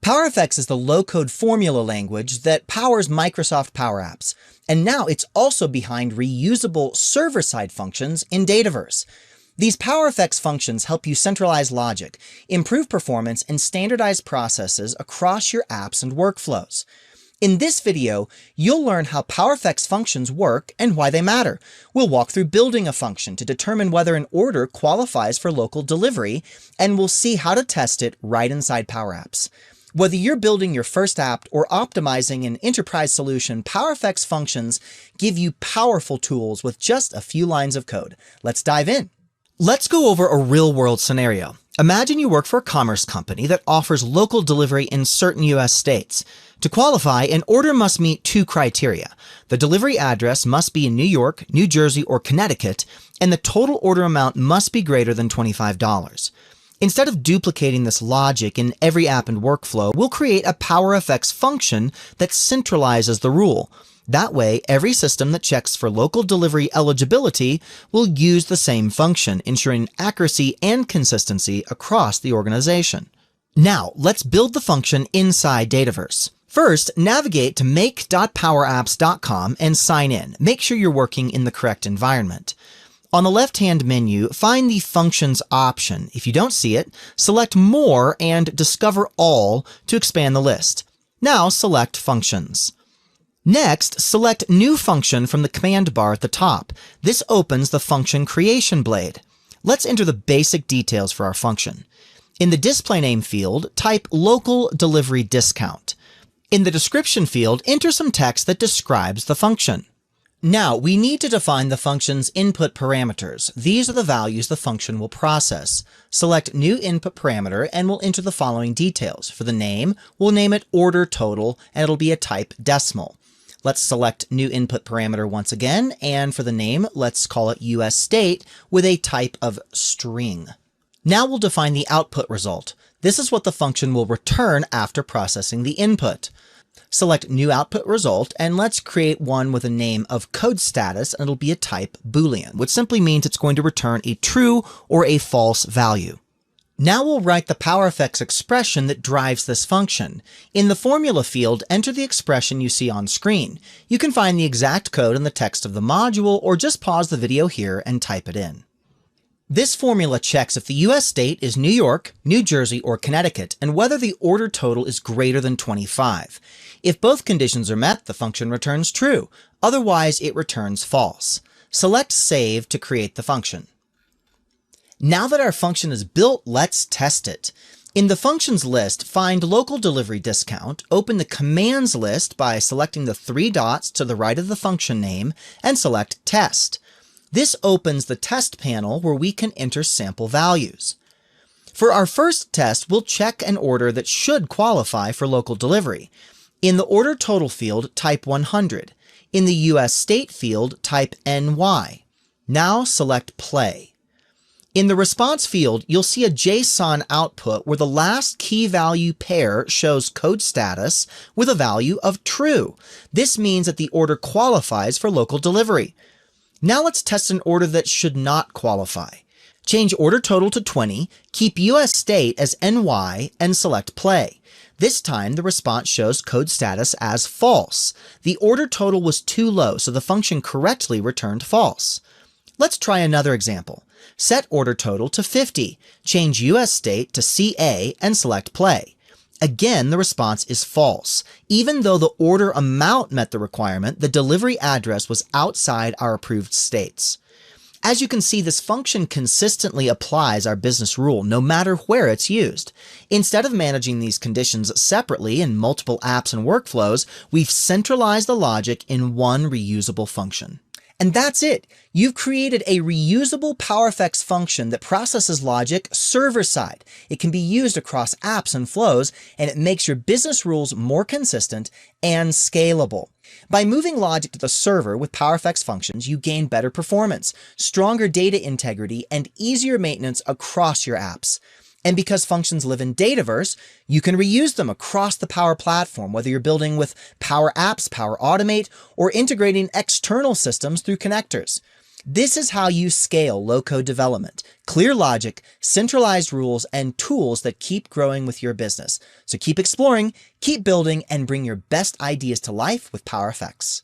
PowerFX is the low-code formula language that powers Microsoft Power Apps, and now it's also behind reusable server-side functions in Dataverse. These PowerFX functions help you centralize logic, improve performance, and standardize processes across your apps and workflows. In this video, you'll learn how PowerFX functions work and why they matter. We'll walk through building a function to determine whether an order qualifies for local delivery, and we'll see how to test it right inside Power Apps. Whether you're building your first app or optimizing an enterprise solution, PowerFX functions give you powerful tools with just a few lines of code. Let's dive in. Let's go over a real-world scenario. Imagine you work for a commerce company that offers local delivery in certain US states. To qualify, an order must meet two criteria. The delivery address must be in New York, New Jersey, or Connecticut, and the total order amount must be greater than $25. Instead of duplicating this logic in every app and workflow, we'll create a PowerFX function that centralizes the rule. That way, every system that checks for local delivery eligibility will use the same function, ensuring accuracy and consistency across the organization. Now, let's build the function inside Dataverse. First, navigate to make.powerapps.com and sign in. Make sure you're working in the correct environment. On the left-hand menu, find the Functions option. If you don't see it, select More and Discover All to expand the list. Now, select Functions. Next, select New Function from the command bar at the top. This opens the function creation blade. Let's enter the basic details for our function. In the display name field, type local delivery discount. In the description field, enter some text that describes the function. Now, we need to define the function's input parameters. These are the values the function will process. Select New Input Parameter and we'll enter the following details. For the name, we'll name it order total and it'll be a type decimal. Let's select New Input Parameter once again, and for the name, let's call it US State with a type of string. Now we'll define the output result. This is what the function will return after processing the input. Select New Output Result, and let's create one with a name of code status, and it'll be a type Boolean, which simply means it's going to return a true or a false value. Now we'll write the PowerFX expression that drives this function. In the formula field, enter the expression you see on screen. You can find the exact code in the text of the module, or just pause the video here and type it in. This formula checks if the US state is New York, New Jersey, or Connecticut, and whether the order total is greater than 25. If both conditions are met, the function returns true. Otherwise, it returns false. Select Save to create the function. Now that our function is built, let's test it. In the functions list, find local delivery discount, open the commands list by selecting the three dots to the right of the function name, and select Test. This opens the test panel where we can enter sample values. For our first test, we'll check an order that should qualify for local delivery. In the order total field, type 100. In the US state field, type NY. Now select Play. In the response field, you'll see a JSON output where the last key value pair shows code status with a value of true. This means that the order qualifies for local delivery. Now let's test an order that should not qualify. Change order total to 20, keep US state as NY, and select Play. This time, the response shows code status as false. The order total was too low, so the function correctly returned false. Let's try another example. Set order total to 50, change US state to CA, and select Play. Again, the response is false. Even though the order amount met the requirement, the delivery address was outside our approved states. As you can see, this function consistently applies our business rule, no matter where it's used. Instead of managing these conditions separately in multiple apps and workflows, we've centralized the logic in one reusable function. And that's it. You've created a reusable PowerFX function that processes logic server-side. It can be used across apps and flows, and it makes your business rules more consistent and scalable. By moving logic to the server with PowerFX functions, you gain better performance, stronger data integrity, and easier maintenance across your apps. And because functions live in Dataverse, you can reuse them across the Power Platform, whether you're building with Power Apps, Power Automate, or integrating external systems through connectors. This is how you scale low-code development: clear logic, centralized rules, and tools that keep growing with your business. So keep exploring, keep building, and bring your best ideas to life with Power Effects.